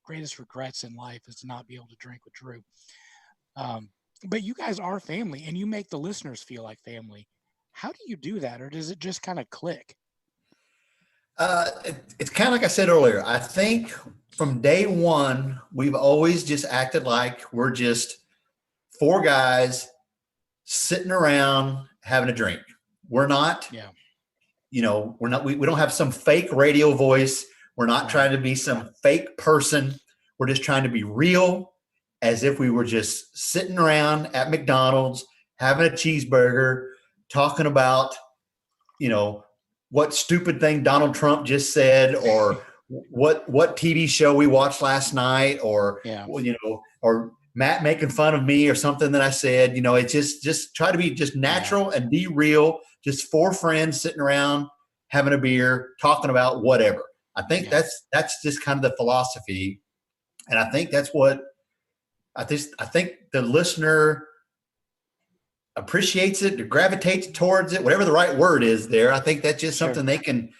greatest regrets in life, is to not be able to drink with Drew. But you guys are family, and you make the listeners feel like family. How do you do that? Or does it just kind of click? It's kind of like I said earlier. I think from day one, we've always just acted like we're just 4 guys sitting around having a drink. We're not, we don't have some fake radio voice. We're not trying to be some fake person. We're just trying to be real, as if we were just sitting around at McDonald's, having a cheeseburger, talking about, what stupid thing Donald Trump just said, or what TV show we watched last night, or, or Matt making fun of me or something that I said. It's just try to be just natural and be real. Just 4 friends sitting around having a beer, talking about whatever. I think that's just kind of the philosophy. And I think that's what I think the listener appreciates it, gravitates towards it, whatever the right word is there. I think that's just something they can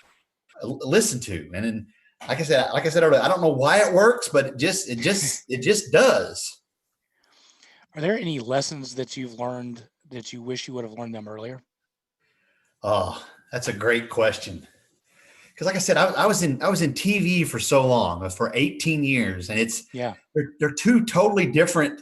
listen to. And then, like I said earlier, I don't know why it works, but it just does. Are there any lessons that you've learned that you wish you would have learned them earlier? Oh, that's a great question. Because like I said, I was in TV for so long, for 18 years, and they're two totally different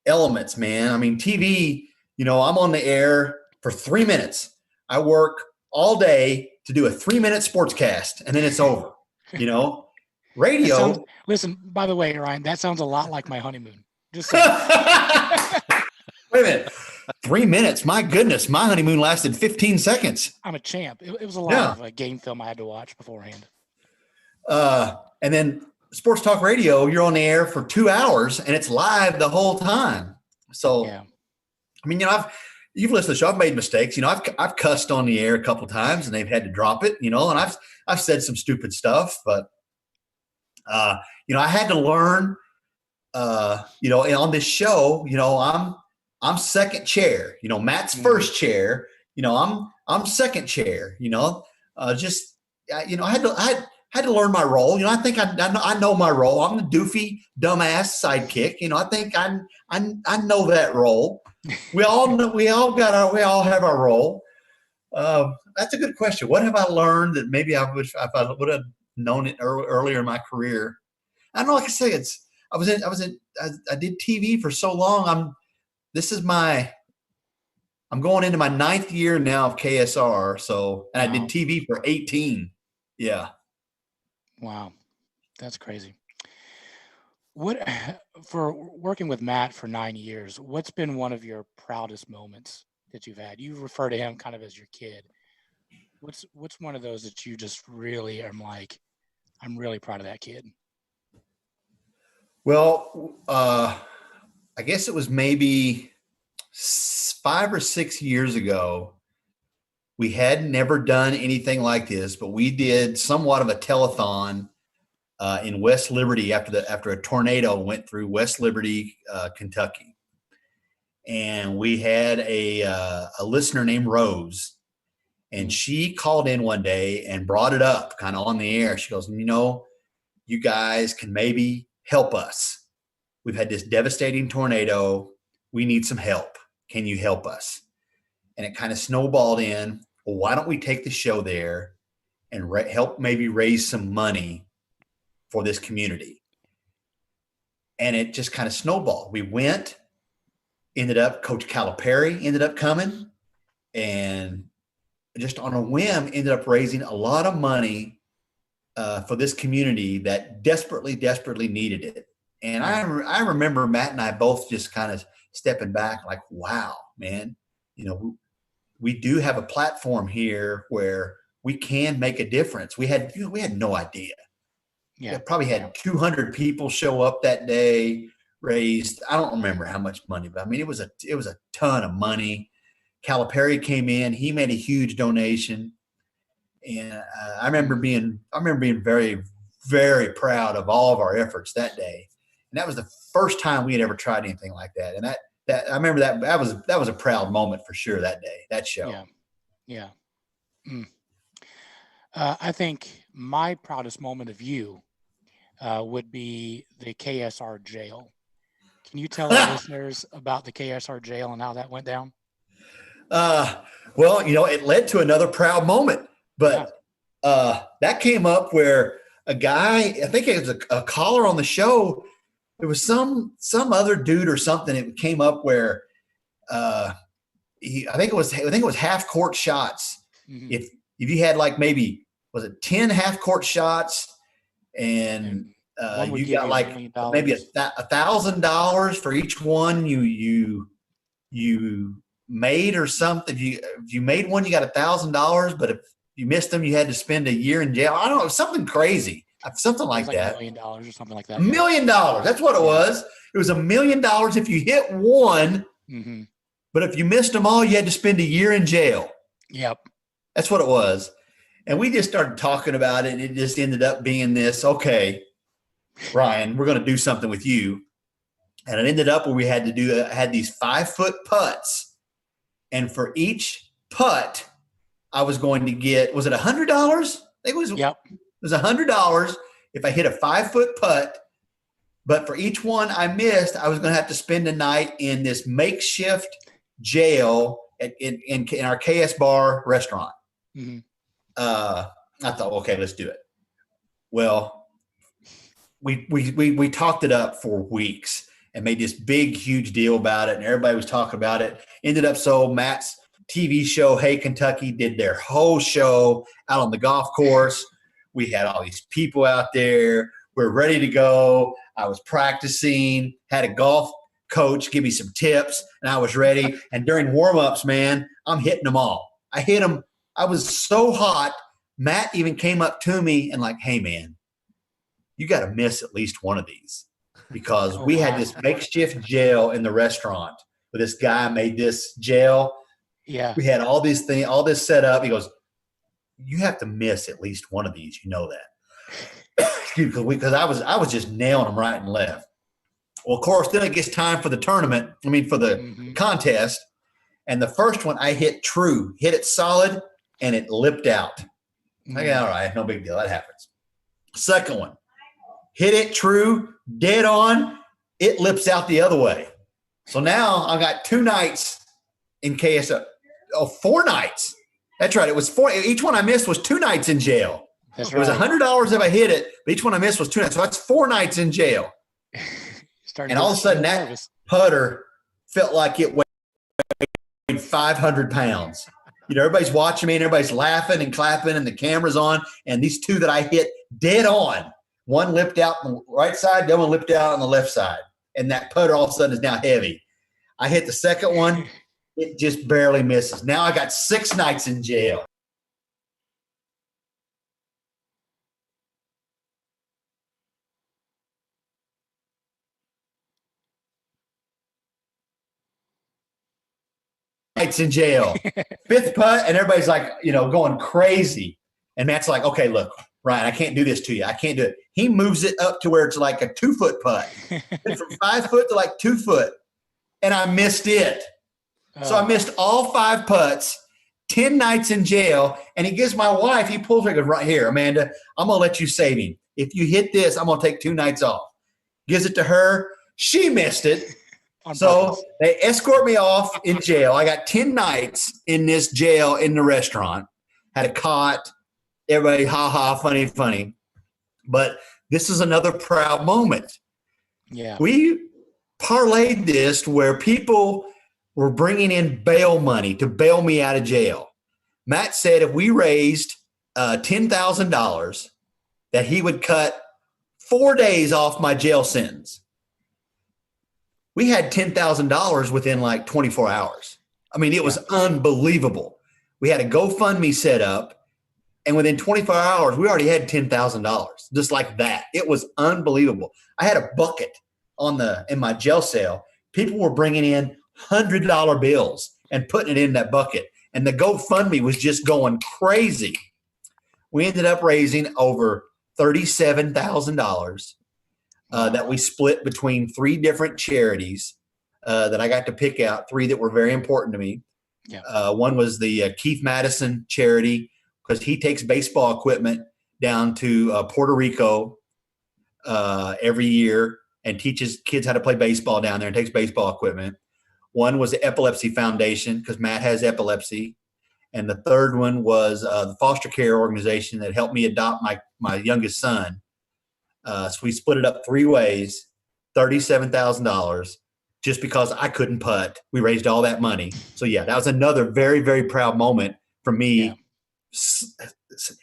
elements, man. I mean, TV, I'm on the air for 3 minutes. I work all day to do a 3-minute sportscast, and then it's over. Radio. Listen, by the way, Ryan, that sounds a lot like my honeymoon. Just saying. Wait a minute. 3 minutes. My goodness. My honeymoon lasted 15 seconds. I'm a champ. It was a lot of game film I had to watch beforehand. And then sports talk radio, you're on the air for 2 hours and it's live the whole time. So, I mean, you've listened to the show. I've made mistakes. I've cussed on the air a couple of times and they've had to drop it, and I've said some stupid stuff, but, I had to learn, and on this show, I'm second chair, Matt's first chair, I'm second chair, I had to learn my role. I think I know my role. I'm the doofy, dumbass sidekick. I think I know that role. We all have our role. That's a good question. What have I learned that maybe I would have known it earlier in my career? I don't know. Like I say, I did TV for so long. I'm going into my 9th year now of KSR. So, and I did TV for 18. Yeah. Wow. That's crazy. For working with Matt for 9 years, what's been one of your proudest moments that you've had? You refer to him kind of as your kid. What's one of those that you just really are like, I'm really proud of that kid? Well, I guess it was maybe 5 or 6 years ago. We had never done anything like this, but we did somewhat of a telethon in West Liberty after a tornado went through West Liberty, Kentucky. And we had a listener named Rose, and she called in one day and brought it up kind of on the air. She goes, you guys can maybe help us. We've had this devastating tornado. We need some help. Can you help us? And it kind of snowballed in. Well, why don't we take the show there and help maybe raise some money for this community? And it just kind of snowballed. We went, Coach Calipari ended up coming, and just on a whim ended up raising a lot of money for this community that desperately needed it. And I remember Matt and I both just kind of stepping back like, wow, man, we do have a platform here where we can make a difference. We had no idea. Yeah. We probably had 200 people show up that day, raised, I don't remember how much money, but I mean, it was a ton of money. Calipari came in, he made a huge donation. And I remember being very, very proud of all of our efforts that day. And that was the first time we had ever tried anything like that. And that I remember that was a proud moment for sure that day, that show. Yeah. I think my proudest moment of you would be the KSR jail. Can you tell the listeners about the KSR jail and how that went down? Well, it led to another proud moment, but that came up where a guy, I think it was a caller on the show. There was some other dude or something. It came up where I think it was half court shots. Mm-hmm. If you had like maybe, was it 10 half court shots, and you got like maybe $1,000 for each one you made or something. If you made one, you got $1,000, but if you missed them, you had to spend a year in jail. I don't know, something crazy. Something like that. $1 million or something like that. $1 million. That's what it was. It was $1 million if you hit one, mm-hmm. but if you missed them all, you had to spend a year in jail. Yep. That's what it was. And we just started talking about it, and it just ended up being this, okay, Ryan, we're going to do something with you. And it ended up where we had these 5-foot putts. And for each putt, I was going to get, was it $100? I think it was. Yep. It was $100 if I hit a 5-foot putt But for each one I missed, I was going to have to spend a night in this makeshift jail in our KS Bar restaurant. Mm-hmm. I thought, okay, let's do it. Well, we talked it up for weeks and made this big, huge deal about it, and everybody was talking about it. Ended up so Matt's TV show, Hey Kentucky, did their whole show out on the golf course. We had all these people out there. We're ready to go. I was practicing, had a golf coach give me some tips, and I was ready. And during warm-ups, man, I'm hitting them all. I hit them. I was so hot. Matt even came up to me and like, hey, man, you got to miss at least one of these, because we had this makeshift jail in the restaurant where this guy made this jail. Yeah. We had all this set up. He goes, you have to miss at least one of these. You know that. Because I was just nailing them right and left. Well, of course, then it gets time for the tournament. I mean, for the contest. And the first one I hit true, hit it solid, and it lipped out. Okay, all right, no big deal. That happens. Second one, hit it true, dead on, it lips out the other way. So now I got 2 nights in KSO. Oh, 4 nights. That's right. It was 4. Each one I missed was 2 nights in jail. That's it was $100 if I hit it, but each one I missed was 2 nights. So that's 4 nights in jail. And all of a sudden that putter felt like it weighed 500 pounds. You know, everybody's watching me and everybody's laughing and clapping and the camera's on. And these 2 that I hit dead on, one lipped out on the right side, the other one lipped out on the left side. And that putter all of a sudden is now heavy. I hit the second one. It just barely misses. Now I got 6 nights in jail. Nights in jail. 5th putt, and everybody's like, you know, going crazy. And Matt's like, okay, look, Ryan, I can't do this to you. I can't do it. He moves it up to where it's like a 2-foot putt. It's from 5 foot to like 2 foot. And I missed it. So I missed all 5 putts, 10 nights in jail. And he gives my wife, he pulls her, goes, right here, Amanda, I'm going to let you save him. If you hit this, I'm going to take 2 nights off. Gives it to her. She missed it. So they escort me off in jail. I got 10 nights in this jail in the restaurant. Had a cot. Everybody, ha ha, funny, funny. But this is another proud moment. Yeah. We parlayed this to where people were bringing in bail money to bail me out of jail. Matt said if we raised $10,000, that he would cut 4 days off my jail sentence. We had $10,000 within like 24 hours. I mean, it was unbelievable. We had a GoFundMe set up, and within 24 hours, we already had $10,000, just like that. It was unbelievable. I had a bucket in my jail cell. People were bringing in $100 bills and putting it in that bucket, and the GoFundMe was just going crazy. We ended up raising over $37,000. That we split between 3 different charities that I got to pick out, 3 that were very important to me. Yeah. One was the Keith Madison charity, because he takes baseball equipment down to Puerto Rico every year and teaches kids how to play baseball down there and takes baseball equipment. One was the Epilepsy Foundation, because Matt has epilepsy. And the third one was the foster care organization that helped me adopt my youngest son. So we split it up 3 ways, $37,000, just because I couldn't putt. We raised all that money. So, yeah, that was another very, very proud moment for me. Yeah.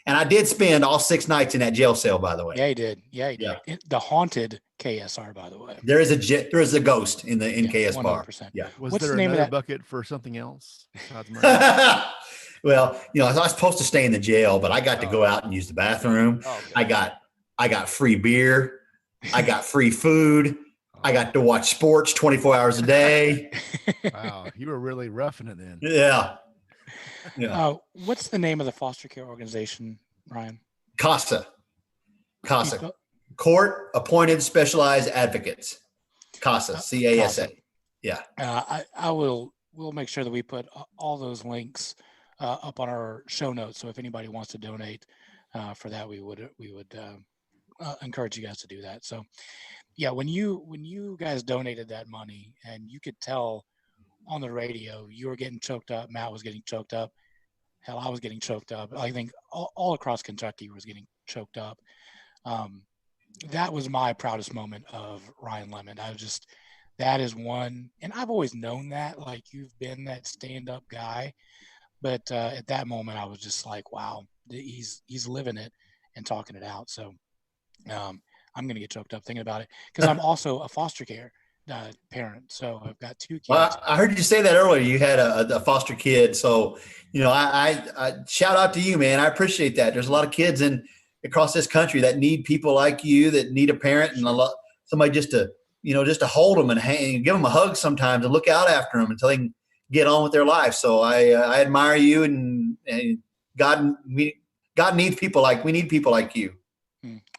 And I did spend all 6 nights in that jail cell, by the way. Yeah, he did. Yeah, he did. The haunted KSR, by the way. There is a ghost in KS Bar. 100%. Yeah. Was What's there the name of another that bucket for something else besides murder? Well, you know, I was supposed to stay in the jail, but I got to go out and use the bathroom. Oh, okay. I got free beer. I got free food. I got to watch sports 24 hours a day. Wow, you were really roughing it then. Yeah. What's the name of the foster care organization, Ryan? CASA. Court Appointed Specialized Advocates. CASA. CASA. Yeah. We'll make sure that we put all those links up on our show notes. So if anybody wants to donate for that, we would encourage you guys to do that. So yeah, when you guys donated that money, and you could tell on the radio you were getting choked up, Matt was getting choked up, hell, I was getting choked up. I think all across Kentucky was getting choked up. That was my proudest moment of Ryan Lemon. That is one, and I've always known that, like, you've been that stand-up guy, but at that moment I was just like, wow, he's living it and talking it out. So I'm gonna get choked up thinking about it, because I'm also a foster care parent. So I've got 2 kids. Well, I heard you say that earlier. You had a foster kid. So, I shout out to you, man. I appreciate that. There's a lot of kids across this country that need people like you, that need a parent and somebody just to hold them and give them a hug sometimes and look out after them until they can get on with their life. So I admire you, and God needs people we need people like you.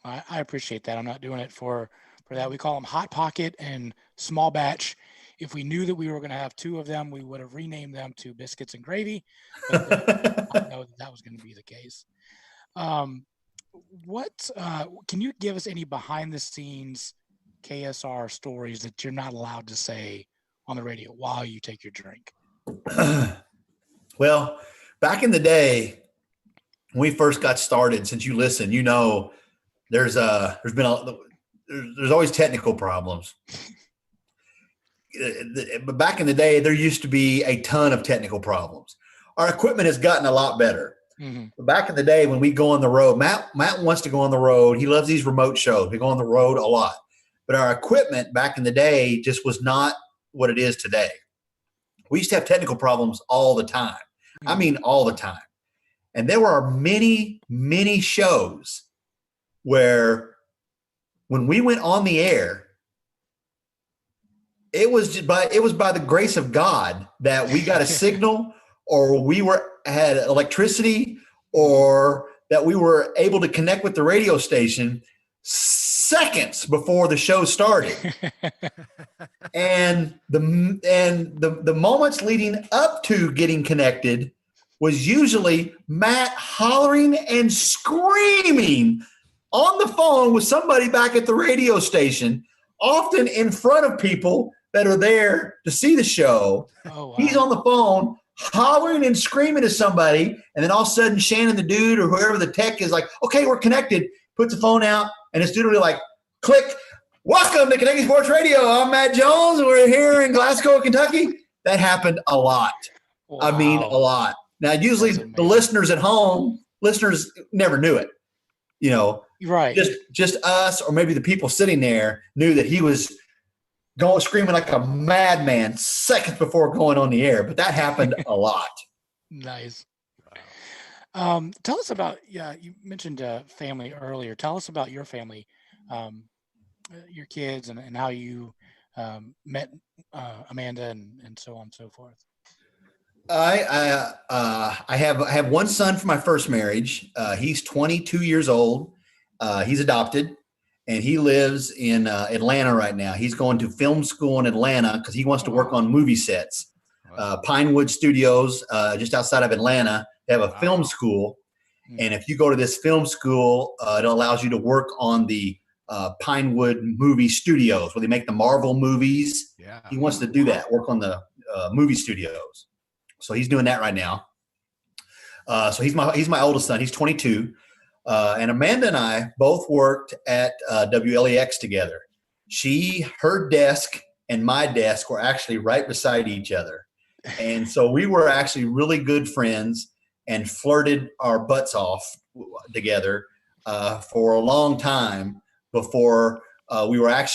I appreciate that. I'm not doing it for that. We call them Hot Pocket and Small Batch. If we knew that we were going to have 2 of them, we would have renamed them to Biscuits and Gravy. But I know that was going to be the case. What can you give us any behind the scenes KSR stories that you're not allowed to say on the radio while you take your drink? Well, back in the day when we first got started, since you listen, there's always technical problems. But back in the day, there used to be a ton of technical problems. Our equipment has gotten a lot better. Mm-hmm. But back in the day when we go on the road, Matt wants to go on the road. He loves these remote shows. We go on the road a lot. But our equipment back in the day just was not what it is today. We used to have technical problems all the time. Mm-hmm. I mean, all the time. And there were many, many shows where when we went on the air, it was by the grace of God that we got a signal, or we had electricity, or that we were able to connect with the radio station seconds before the show started. And the moments leading up to getting connected was usually Matt hollering and screaming on the phone with somebody back at the radio station, often in front of people that are there to see the show. Oh, wow. He's on the phone hollering and screaming to somebody, and then all of a sudden Shannon, the dude, or whoever the tech is, like, okay, we're connected, puts the phone out, and it's literally like, click, welcome to Kentucky Sports Radio. I'm Matt Jones, and we're here in Glasgow, Kentucky. That happened a lot. Wow. I mean, a lot. Now, usually the listeners at home, never knew it. Right. Just us, or maybe the people sitting there knew that he was screaming like a madman seconds before going on the air. But that happened a lot. Nice. Wow. Tell us about, you mentioned family earlier. Tell us about your family, your kids, and how you met Amanda and so on and so forth. I have one son from my first marriage. He's 22 years old. He's adopted, and he lives in Atlanta right now. He's going to film school in Atlanta because he wants to work on movie sets. Pinewood Studios, just outside of Atlanta, they have a film school. And if you go to this film school, it allows you to work on the Pinewood movie studios where they make the Marvel movies. Yeah. He wants to do that, work on the movie studios. So he's doing that right now. So he's my oldest son. He's 22. And Amanda and I both worked at WLEX together. Her desk and my desk were actually right beside each other. And so we were actually really good friends and flirted our butts off together for a long time before we were actually